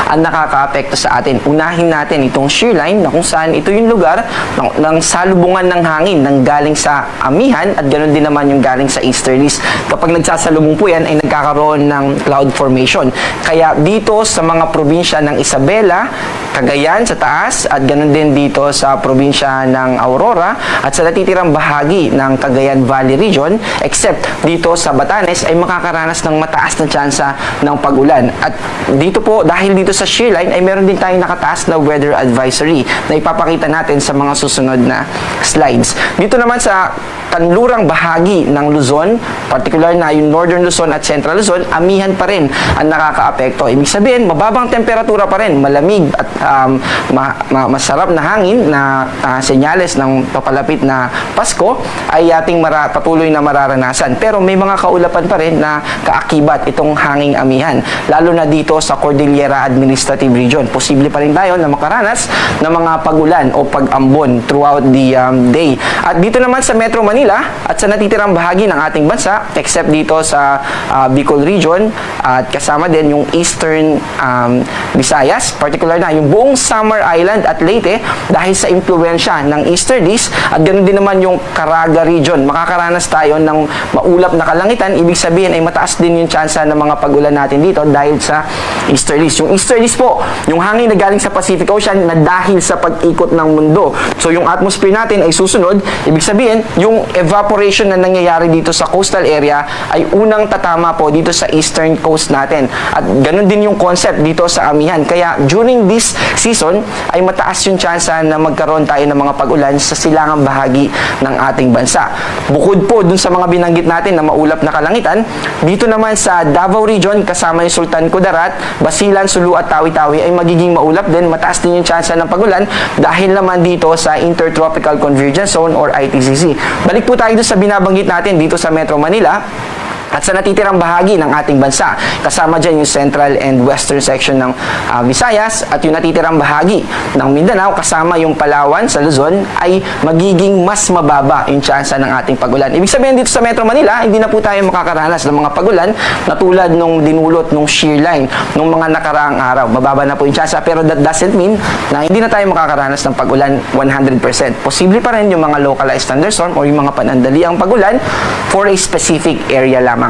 ang nakakaapekto sa atin. Unahin natin itong shear line na kung saan ito yung lugar ng salubungan ng hangin ng galing sa amihan at ganoon din naman yung galing sa easterlies. Kapag nagsasalubong po yan ay nagkakaroon ng cloud formation. Kaya dito sa mga probinsya ng Isabela, Cagayan sa taas at ganoon din dito sa probinsya ng Aurora at sa natitirang bahagi ng Cagayan Valley region except dito sa Batanes ay makakaranas ng mataas na tsansa ng pag-ulan. At dito po, dahil dito sa shear line ay meron din tayong nakataas na weather advisory na ipapakita natin sa mga susunod na slides. Dito naman sa kanlurang bahagi ng Luzon, particular na yung Northern Luzon at Central Luzon, amihan pa rin ang nakakaapekto. Ibig sabihin, mababang temperatura pa rin, malamig at masarap na hangin na senyales ng papalapit na Pasko ay ating patuloy na mararanasan. Pero may mga kaulapan pa rin na kaakibat itong hanging amihan, lalo na dito sa Cordillera Administrative Region. Posible pa rin tayo na makaranas ng mga pag-ulan o pag-ambon throughout the day. At dito naman sa Metro Manila at sa natitirang bahagi ng ating bansa, except dito sa Bicol Region at kasama din yung Eastern Visayas, particular na yung buong Samar Island at Leyte dahil sa impluwensya ng easterlies at ganoon din naman yung Caraga Region. Makakaranas tayo ng maulap na kalangitan, ibig sabihin ay mataas din yung tsansa ng mga pag-ulan natin dito dahil sa easterlies. Yung easterlies po, yung hangin na galing sa Pacific Ocean na dahil sa pag-ikot ng mundo. So yung atmosphere natin ay susunod, ibig sabihin yung evaporation na nangyayari dito sa coastal area ay unang tatama po dito sa eastern coast natin. At ganun din yung concept dito sa amihan. Kaya during this season ay mataas yung tsansa na magkaroon tayo ng mga pag-ulan sa silangang bahagi ng ating bansa. Bukod po dun sa mga binanggit natin na maulap na kalangitan, dito naman sa Davao Region kasama yung Sultan Kudarat, Basilan, Sulu at Tawi-Tawi ay magiging maulap din, mataas din yung tsansa ng pag-ulan dahil naman dito sa Intertropical Convergence Zone or ITCZ. Balik po tayo sa binabanggit natin dito sa Metro Manila at sa natitirang bahagi ng ating bansa. Kasama dyan yung central and western section ng Visayas at yung natitirang bahagi ng Mindanao kasama yung Palawan sa Luzon ay magiging mas mababa yung tsansa ng ating pag-ulan. Ibig sabihin dito sa Metro Manila, hindi na po tayo makakaranas ng mga pag-ulan na tulad nung dinulot nung shear line nung mga nakaraang araw. Mababa na po yung tsansa pero that doesn't mean na hindi na tayo makakaranas ng pag-ulan 100%. Posible pa rin yung mga localized thunderstorm o yung mga panandaliang pag-ulan for a specific area lamang.